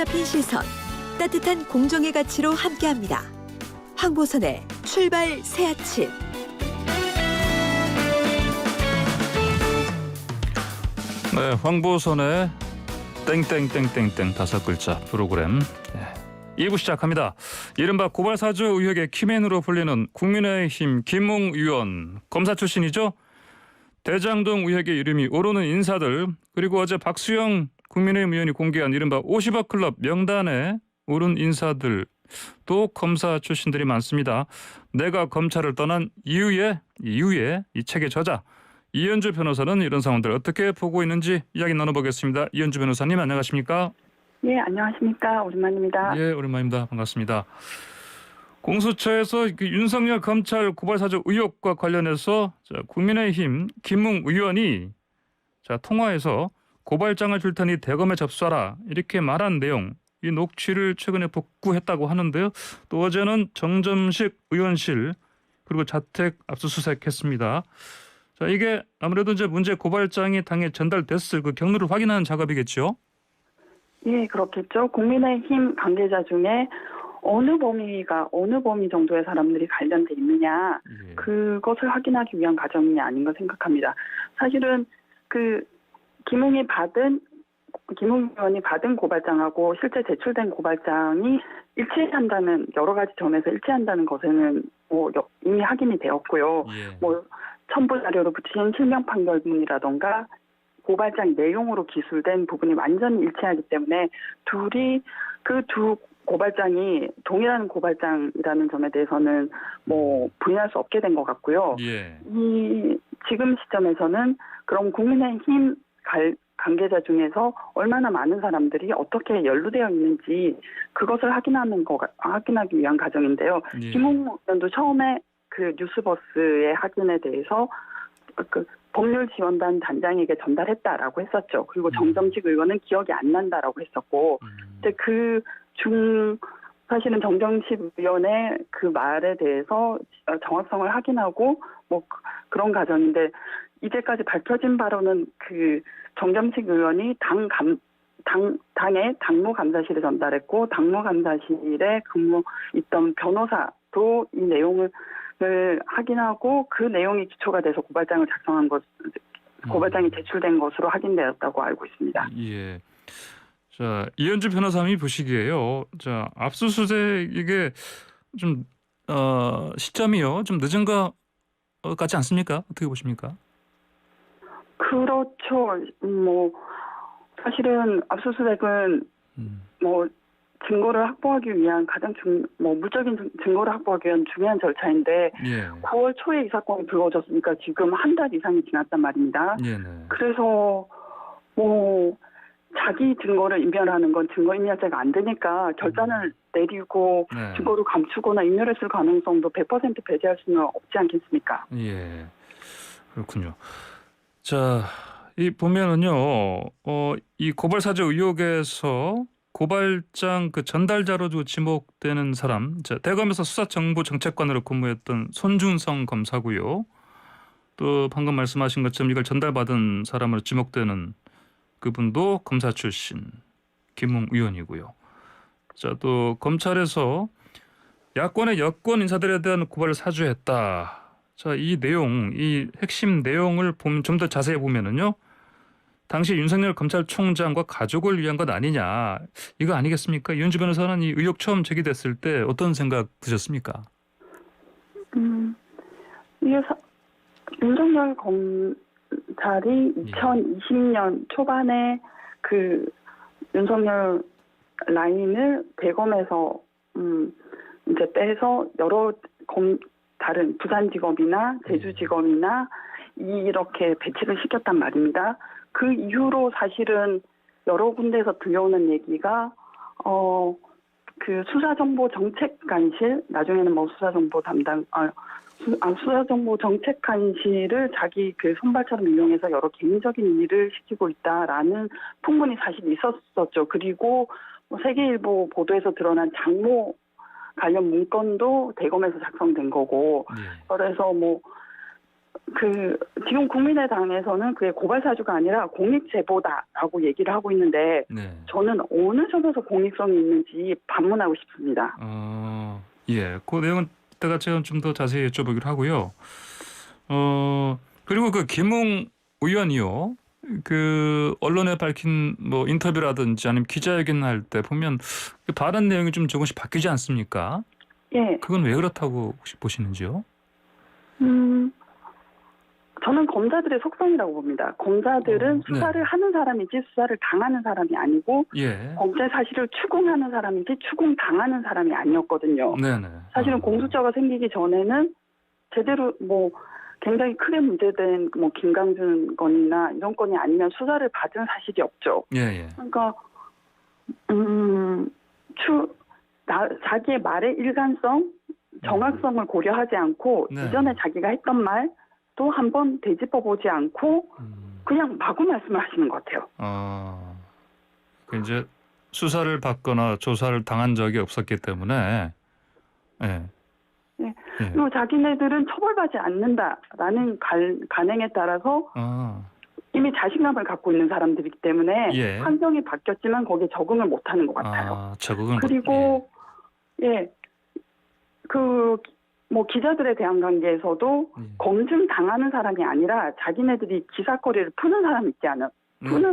잡힌 시선, 따뜻한 공정의 가치로 함께합니다. 황보선의 출발 새 아침. 네, 황보선의 땡땡땡땡땡 5글자 프로그램 2부 시작합니다. 이른바 고발사주 의혹의 키맨으로 불리는 국민의힘 김웅 의원, 검사 출신이죠. 대장동 의혹의 이름이 오르는 인사들, 그리고 어제 박수영 국민의힘 의원이 공개한 이른바 50억 클럽 명단에 오른 인사들, 또 검사 출신들이 많습니다. 내가 검찰을 떠난 이유에 이 책의 저자 이현주 변호사는 이런 상황들 어떻게 보고 있는지 이야기 나눠보겠습니다. 이현주 변호사님 안녕하십니까? 예, 안녕하십니까. 오랜만입니다. 예, 오랜만입니다. 반갑습니다. 공수처에서 윤석열 검찰 고발사주 의혹과 관련해서 국민의힘 김웅 의원이 통화에서 고발장을 줄 테니 대검에 접수하라 이렇게 말한 내용, 이 녹취를 최근에 복구했다고 하는데요. 또 어제는 정점식 의원실 그리고 자택 압수수색했습니다. 이게 아무래도 이제 문제 고발장이 당에 전달됐을 그 경로를 확인하는 작업이겠죠? 예, 그렇겠죠. 국민의힘 관계자 중에 어느 범위 정도의 사람들이 관련돼 있느냐, 예. 그것을 확인하기 위한 과정이 아닌가 생각합니다. 사실은 김웅 의원이 받은 고발장하고 실제 제출된 고발장이 일치한다는, 여러 가지 점에서 일치한다는 것에는 이미 확인이 되었고요. 예. 첨부 자료로 붙인 실명 판결문이라던가 고발장 내용으로 기술된 부분이 완전히 일치하기 때문에 그 두 고발장이 동일한 고발장이라는 점에 대해서는 부인할 수 없게 된 것 같고요. 예. 지금 시점에서는 그럼 국민의힘 관계자 중에서 얼마나 많은 사람들이 어떻게 연루되어 있는지 그것을 확인하기 위한 과정인데요. 예. 김웅 의원도 처음에 그 뉴스버스의 확인에 대해서 법률 지원단 단장에게 전달했다라고 했었죠. 그리고 정점식 의원은 기억이 안 난다라고 했었고, 근데 사실은 정점식 의원의 그 말에 대해서 정확성을 확인하고 그런 과정인데, 이제까지 밝혀진 바로는 그 정점식 의원이 당의 당무감사실에 전달했고, 당무감사실에 있던 변호사도 이 내용을 확인하고 그 내용이 기초가 돼서 고발장을 작성한 고발장이 제출된 것으로 확인되었다고 알고 있습니다. 예. 이현주 변호사님이 보시기에요. 압수수색 이게 좀 시점이요, 좀 늦은 것 같지 않습니까? 어떻게 보십니까? 그렇죠. 사실은 압수수색은 증거를 확보하기 위한 물적인 증거를 확보하기 위한 중요한 절차인데, 예. 9월 초에 이 사건이 불거졌으니까 지금 한 달 이상이 지났단 말입니다. 네네. 그래서 자기 증거를 인멸하는 건 증거인멸죄가 안 되니까 결단을 내리고 네. 증거를 감추거나 인멸했을 가능성도 100% 배제할 수는 없지 않겠습니까? 예. 그렇군요. 이 보면은요, 이 고발사주 의혹에서 고발장 전달자로 지목되는 사람, 대검에서 수사정보정책관으로 근무했던 손준성 검사고요. 또 방금 말씀하신 것처럼 이걸 전달받은 사람으로 지목되는 그분도 검사 출신 김웅 의원이고요. 또 검찰에서 야권의 여권 인사들에 대한 고발을 사주했다. 이 내용, 이 핵심 내용을 보면 좀 더 자세히 보면은요, 당시 윤석열 검찰총장과 가족을 위한 것 아니냐, 이거 아니겠습니까? 이현주 변호사는 이 의혹 처음 제기됐을 때 어떤 생각 드셨습니까? 이게 윤석열 검찰이 2020년 초반에 그 윤석열 라인을 대검에서 이제 빼서 여러 다른 부산지검이나 제주지검이나 이렇게 배치를 시켰단 말입니다. 그 이후로 사실은 여러 군데에서 들려오는 얘기가 그 수사정보정책관실, 나중에는 수사정보정책관실을 자기 그 손발처럼 이용해서 여러 개인적인 일을 시키고 있다라는 풍문이 사실 있었었죠. 그리고 세계일보 보도에서 드러난 장모 관련 문건도 대검에서 작성된 거고, 그래서 지금 국민의당에서는 그게 고발 사주가 아니라 공익 제보다라고 얘기를 하고 있는데 네. 저는 어느 점에서 공익성이 있는지 반문하고 싶습니다. 예, 그 내용은 이따가 제가 좀 더 자세히 여쭤보기로 하고요. 그리고 그 김웅 의원이요. 그 언론에 밝힌 뭐 인터뷰라든지 아니면 기자회견 할 때 보면 그 발언 내용이 좀 조금씩 바뀌지 않습니까? 예, 그건 왜 그렇다고 혹시 보시는지요? 저는 검사들의 속성이라고 봅니다. 검사들은 네. 수사를 하는 사람이지 수사를 당하는 사람이 아니고 예. 범죄 사실을 추궁하는 사람이지 추궁당하는 사람이 아니었거든요. 네네. 사실은 공수처가 생기기 전에는 제대로 뭐 굉장히 크게 문제된 뭐 김강준 건이나 이런 건이 아니면 수사를 받은 사실이 없죠. 예. 그러니까 자기의 말의 일관성, 정확성을 고려하지 않고 네. 이전에 자기가 했던 말 또 한번 되짚어보지 않고 그냥 마구 말씀하시는 것 같아요. 그 이제 수사를 받거나 조사를 당한 적이 없었기 때문에 예. 네. 예. 그리고 자기네들은 처벌받지 않는다라는 관행에 따라서 이미 자신감을 갖고 있는 사람들이기 때문에 예. 환경이 바뀌었지만 거기에 적응을 못하는 것 같아요. 적응을 그리고 뭐 기자들에 대한 관계에서도 검증 당하는 사람이 아니라 자기네들이 기사거리를 푸는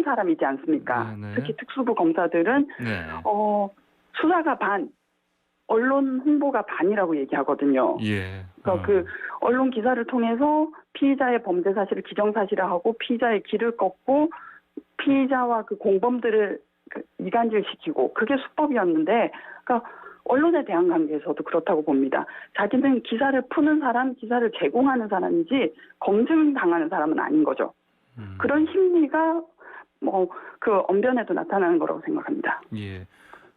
사람이지 않습니까? 네. 특히 특수부 검사들은 네. 수사가 반, 언론 홍보가 반이라고 얘기하거든요. 예. 그러니까 그 언론 기사를 통해서 피의자의 범죄 사실을 기정사실화하고 피의자의 길을 꺾고 피의자와 그 공범들을 이간질시키고 그게 수법이었는데, 그러니까 언론에 대한 관계에서도 그렇다고 봅니다. 자기는 기사를 푸는 사람, 기사를 제공하는 사람이지 검증당하는 사람은 아닌 거죠. 그런 심리가 뭐 그 언변에도 나타나는 거라고 생각합니다. 예.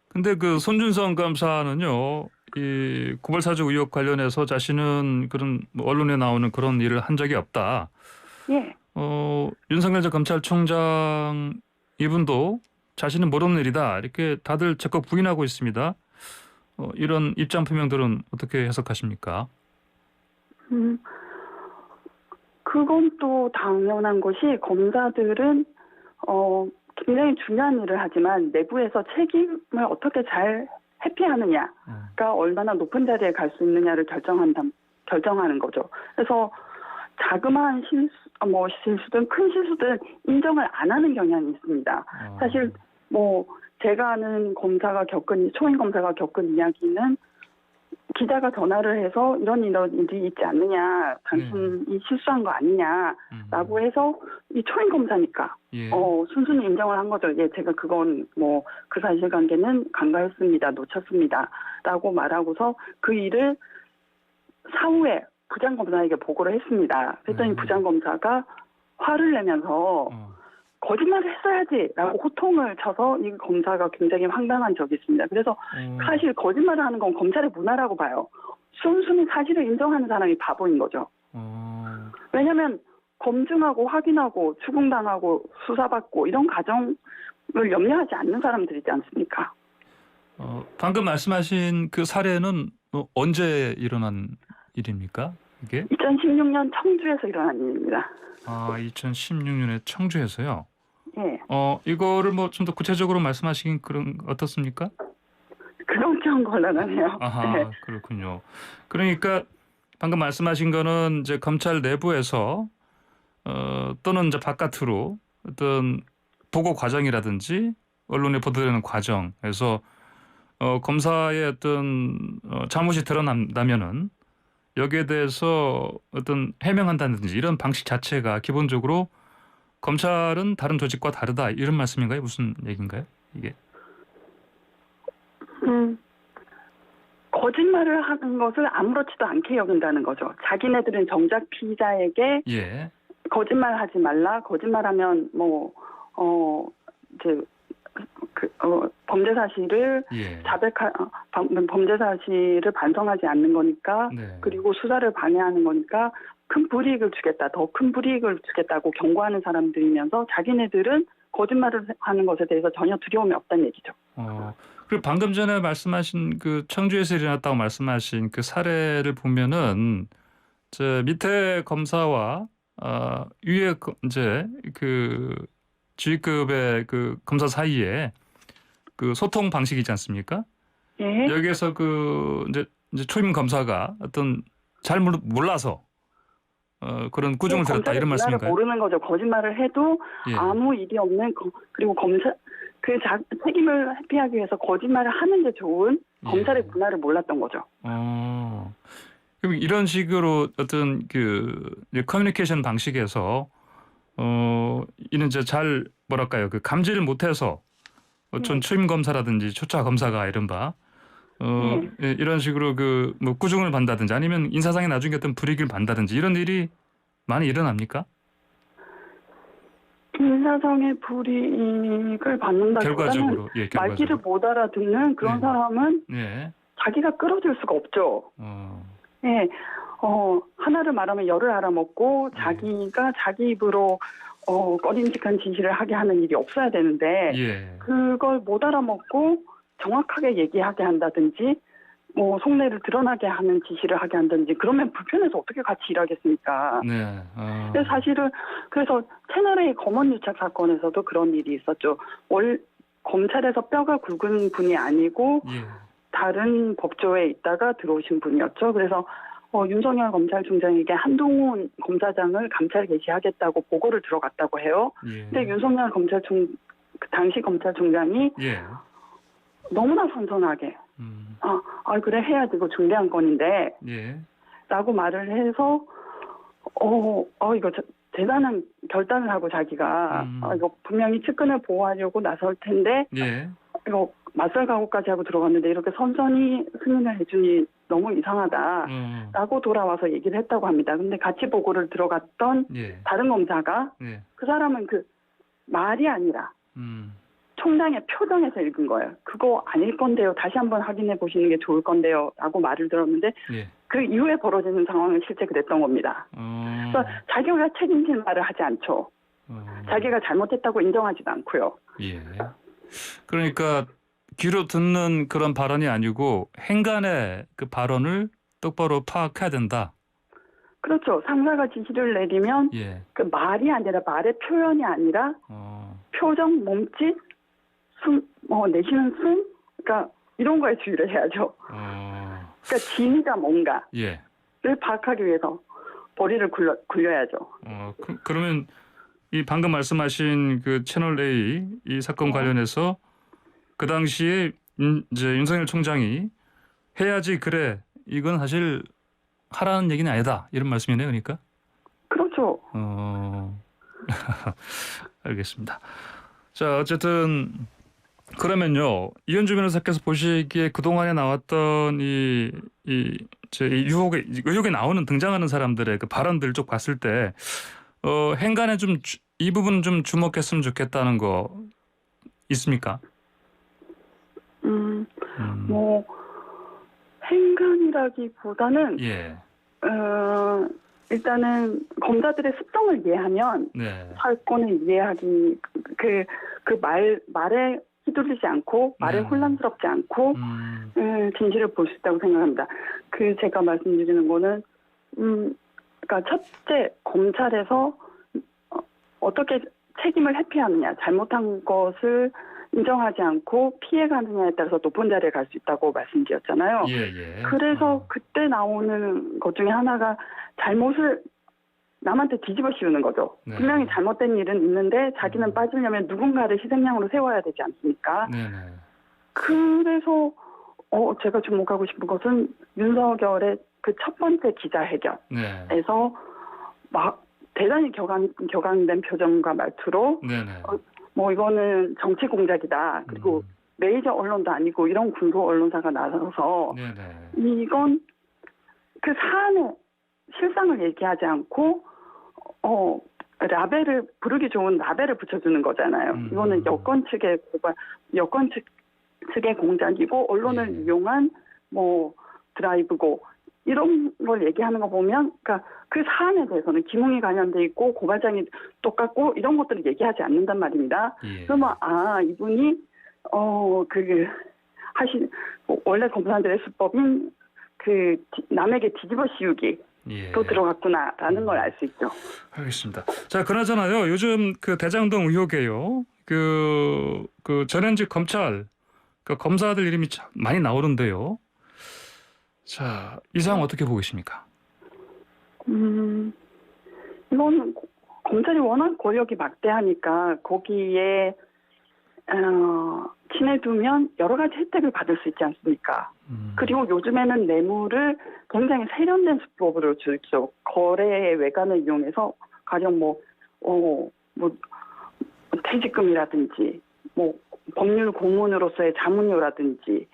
근데 그 손준성 감사는요, 이 고발사주 의혹 관련해서 자신은 그런 뭐 언론에 나오는 그런 일을 한 적이 없다. 예. 윤석열 전 검찰총장 이분도 자신은 모르는 일이다. 이렇게 다들 적극 부인하고 있습니다. 이런 입장 표명들은 어떻게 해석하십니까? 그건 또 당연한 것이 검사들은 굉장히 중요한 일을 하지만 내부에서 책임을 어떻게 잘 회피하느냐가 얼마나 높은 자리에 갈 수 있느냐를 결정하는 거죠. 그래서 자그마한 실수든 큰 실수든 인정을 안 하는 경향이 있습니다. 사실 뭐 제가 아는 초임 검사가 겪은 이야기는 기자가 전화를 해서 이런 일이 있지 않느냐, 당신이 실수한 거 아니냐라고 해서 이 초임 검사니까 순순히 인정을 한 거죠. 예, 제가 그건 뭐 그 사실관계는 간과했습니다, 놓쳤습니다라고 말하고서 그 일을 사후에 부장검사에게 보고를 했습니다. 그랬더니 부장검사가 화를 내면서 거짓말을 했어야지라고 호통을 쳐서 이 검사가 굉장히 황당한 적이 있습니다. 그래서 사실 거짓말을 하는 건 검찰의 문화라고 봐요. 순순히 사실을 인정하는 사람이 바보인 거죠. 왜냐하면 검증하고 확인하고 추궁당하고 수사받고 이런 과정을 염려하지 않는 사람들이지 않습니까? 방금 말씀하신 그 사례는 언제 일어난 일입니까? 이게? 2016년 청주에서 일어난 일입니다. 2016년에 청주에서요? 예. 이거를 뭐 좀 더 구체적으로 말씀하시긴 어떻습니까? 그런 좀 곤란하네요. 네. 그렇군요. 그러니까 방금 말씀하신 거는 이제 검찰 내부에서 또는 이제 바깥으로 어떤 보고 과정이라든지 언론에 보도되는 과정에서 검사의 어떤 잘못이 드러난다면은 여기에 대해서 어떤 해명한다든지 이런 방식 자체가 기본적으로 검찰은 다른 조직과 다르다 이런 말씀인가요? 무슨 얘기인가요? 이게? 거짓말을 하는 것을 아무렇지도 않게 여긴다는 거죠. 자기네들은 정작 피의자에게 거짓말하지 말라. 거짓말하면 범죄 사실을 범죄 사실을 반성하지 않는 거니까 그리고 수사를 방해하는 거니까 큰 불이익을 주겠다. 더 큰 불이익을 주겠다고 경고하는 사람들이면서 자기네들은 거짓말을 하는 것에 대해서 전혀 두려움이 없다는 얘기죠. 그리고 방금 전에 말씀하신 그 청주에서 일어났다고 말씀하신 그 사례를 보면은 저 밑에 검사와 위에 이제 그 지휘급의 그 검사 사이에 그 소통 방식이지 않습니까? 예. 여기에서 그 이제 초임 검사가 어떤 잘 몰라서 그런 꾸중을 들었다 검찰의 이런 문화를 말씀인가요? 모르는 거죠. 거짓말을 해도 예. 아무 일이 없는 그리고 책임을 회피하기 위해서 거짓말을 하는 게 좋은 검찰의 예. 문화를 몰랐던 거죠. 그럼 이런 식으로 어떤 그 커뮤니케이션 방식에서 이는 이제 잘 뭐랄까요 그 감지를 못해서 어떤 초임 검사라든지 초차 검사가 이른바 예, 이런 식으로 그 뭐 꾸중을 받는다든지 아니면 인사상에 나중에 어떤 불이익을 받는다든지 이런 일이 많이 일어납니까? 인사상의 불이익을 받는다기보다는 결과적으로 예, 말귀를 결과적으로. 못 알아듣는 그런 네. 사람은 예. 자기가 끌어줄 수가 없죠. 어. 예, 하나를 말하면 열을 알아먹고 네. 자기가 자기 입으로 꺼림직한 지시를 하게 하는 일이 없어야 되는데 예. 그걸 못 알아먹고 정확하게 얘기하게 한다든지 뭐 속내를 드러나게 하는 지시를 하게 한다든지 그러면 불편해서 어떻게 같이 일하겠습니까? 네. 근데 사실은 그래서 채널A 검언 유착 사건에서도 그런 일이 있었죠. 검찰에서 뼈가 굵은 분이 아니고 예. 다른 법조에 있다가 들어오신 분이었죠. 그래서 윤석열 검찰총장에게 한동훈 검사장을 감찰 개시하겠다고 보고를 들어갔다고 해요. 예. 근데 윤석열 당시 검찰총장이 예. 너무나 선선하게 그래 해야지 이거 중대한 건인데 예. 라고 말을 해서 이거 대단한 결단을 하고 자기가 이거 분명히 측근을 보호하려고 나설 텐데 예. 이거 맞설 각오까지 하고 들어갔는데 이렇게 선선히 승인을 해주니 너무 이상하다라고 돌아와서 얘기를 했다고 합니다. 근데 같이 보고를 들어갔던 예. 다른 검사가 예. 그 사람은 그 말이 아니라 총장의 표정에서 읽은 거예요. 그거 아닐 건데요. 다시 한번 확인해 보시는 게 좋을 건데요. 라고 말을 들었는데 예. 그 이후에 벌어지는 상황은 실제 그랬던 겁니다. 그래서 자기가 책임질 말을 하지 않죠. 자기가 잘못했다고 인정하지도 않고요. 예. 그러니까 귀로 듣는 그런 발언이 아니고 행간의 그 발언을 똑바로 파악해야 된다. 그렇죠. 상사가 지시를 내리면 예. 그 말이 아니라 말의 표현이 아니라 표정, 몸짓, 내쉬는 숨, 그러니까 이런 거에 주의를 해야죠. 그러니까 진위가 뭔가를 예. 파악하기 위해서 머리를 굴려야죠. 그러면 이 방금 말씀하신 그 채널 A 이 사건 관련해서 그 당시에 이제 윤석열 총장이 해야지 그래 이건 사실 하라는 얘기는 아니다 이런 말씀이네요, 그러니까. 그렇죠. 알겠습니다. 자 어쨌든 그러면요 이현주 변호사께서 보시기에 그 동안에 나왔던 이 의혹에 나오는 등장하는 사람들의 그 발언들 쪽 봤을 때 행간에 좀 이 부분 좀 주목했으면 좋겠다는 거 있습니까? 뭐 행간이라기보다는 예. 일단은 검사들의 습성을 이해하면 네. 사건을 이해하기 그 말에 휘둘리지 않고 말에 혼란스럽지 않고 진실을 볼 수 있다고 생각합니다. 제가 말씀드리는 거는 그러니까 첫째 검찰에서 어떻게 책임을 회피하느냐, 잘못한 것을 인정하지 않고 피해가느냐에 따라서 높은 자리에 갈 수 있다고 말씀드렸잖아요. 예. 그래서 그때 나오는 것 중에 하나가 잘못을 남한테 뒤집어 씌우는 거죠. 네. 분명히 잘못된 일은 있는데 자기는 빠지려면 누군가를 희생양으로 세워야 되지 않습니까? 네네. 그래서 제가 주목하고 싶은 것은 윤석열의 그 첫 번째 기자회견에서 네. 막 대단히 격앙된 표정과 말투로 네네. 뭐 이거는 정치 공작이다. 그리고 메이저 언론도 아니고 이런 군소 언론사가 나서서 네네. 이건 그 사안의 실상을 얘기하지 않고 라벨을 부르기 좋은 라벨을 붙여주는 거잖아요. 이거는 여권 측의 공작이고 언론을 이용한 뭐 드라이브고 이런 걸 얘기하는 거 보면 그러니까 그 사안에 대해서는 기문이 관련돼 있고 고발장이 똑같고 이런 것들을 얘기하지 않는단 말입니다. 예. 그러면 이분이 원래 검사들의 수법인 남에게 뒤집어 씌우기 예. 들어갔구나라는 걸 알 수 있죠. 알겠습니다. 자, 그나저나요. 요즘 그 대장동 의혹에요. 그 전현직 검찰 그 검사들 이름이 참 많이 나오는데요. 자, 이 상황 어떻게 보고 계십니까? 이건 검찰이 워낙 권력이 막대하니까 거기에 지내두면 여러 가지 혜택을 받을 수 있지 않습니까? 그리고 요즘에는 뇌물을 굉장히 세련된 수법으로 주죠. 거래의 외관을 이용해서 가령 퇴직금이라든지 법률 고문으로서의 자문료라든지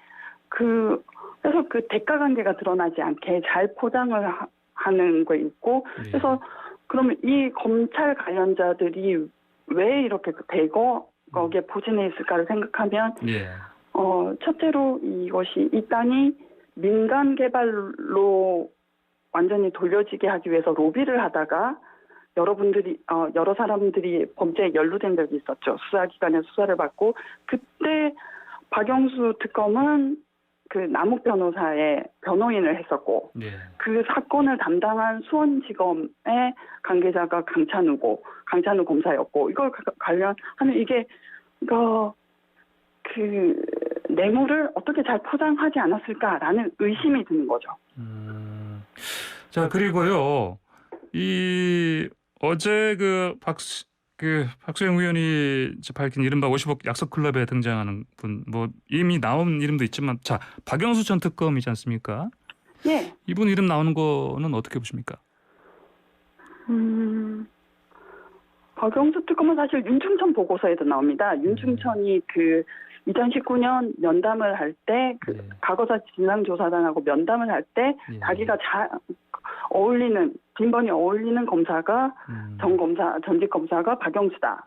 그래서 그 대가 관계가 드러나지 않게 잘 포장을 하는 거 있고 그래서 그러면 이 검찰 관련자들이 왜 이렇게 거기에 포진해 있을까를 생각하면 첫째로 이 땅이 민간 개발로 완전히 돌려지게 하기 위해서 로비를 하다가 여러 사람들이 범죄에 연루된 적이 있었죠. 수사기관에 수사를 받고 그때 박영수 특검은 그 남욱 변호사의 변호인을 했었고 그 사건을 담당한 수원지검의 관계자가 강찬우 검사였고 이걸 관련하면 이게 그 뇌물을 어떻게 잘 포장하지 않았을까라는 의심이 드는 거죠. 자, 그리고요. 어제 박수영 의원이 밝힌 이른바 50억 약속 클럽에 등장하는 분, 이미 나온 이름도 있지만, 자, 박영수 전 특검이지 않습니까? 예. 이분 이름 나오는 거는 어떻게 보십니까? 박영수 특검은 사실 윤중천 보고서에도 나옵니다. 윤중천이 2019년 면담을 할 때 과거사 진상조사단하고 면담을 할 때 자기가 빈번히 어울리는 검사가 전직 검사가 박영수다.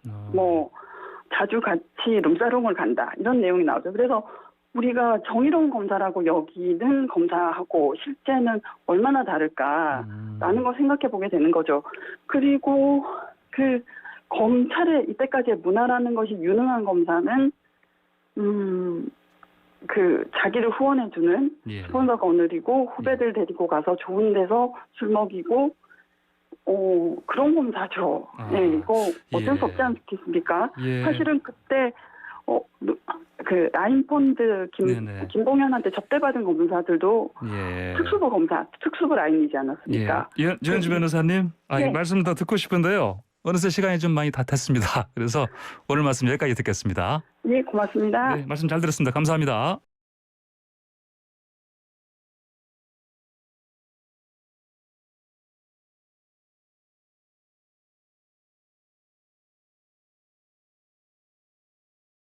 자주 같이 룸사롱을 간다. 이런 내용이 나오죠. 그래서 우리가 정의로운 검사라고 여기는 검사하고 실제는 얼마나 다를까라는 걸 생각해 보게 되는 거죠. 그리고 검찰의 이때까지의 문화라는 것이 유능한 검사는 자기를 후원해주는 후원자가 어느리고 후배들 데리고 가서 좋은 데서 술 먹이고 그런 검사죠. 이거 어쩔 수 없지 않겠습니까? 사실은 그때 라인펀드 김봉현한테 접대받은 검사들도 특수부 검사, 특수부 라인이지 않았습니까? 유현주 변호사님, 이 말씀 더 듣고 싶은데요. 어느새 시간이 좀 많이 다 됐습니다. 그래서 오늘 말씀 여기까지 듣겠습니다. 예, 고맙습니다. 네, 말씀 잘 들었습니다. 감사합니다.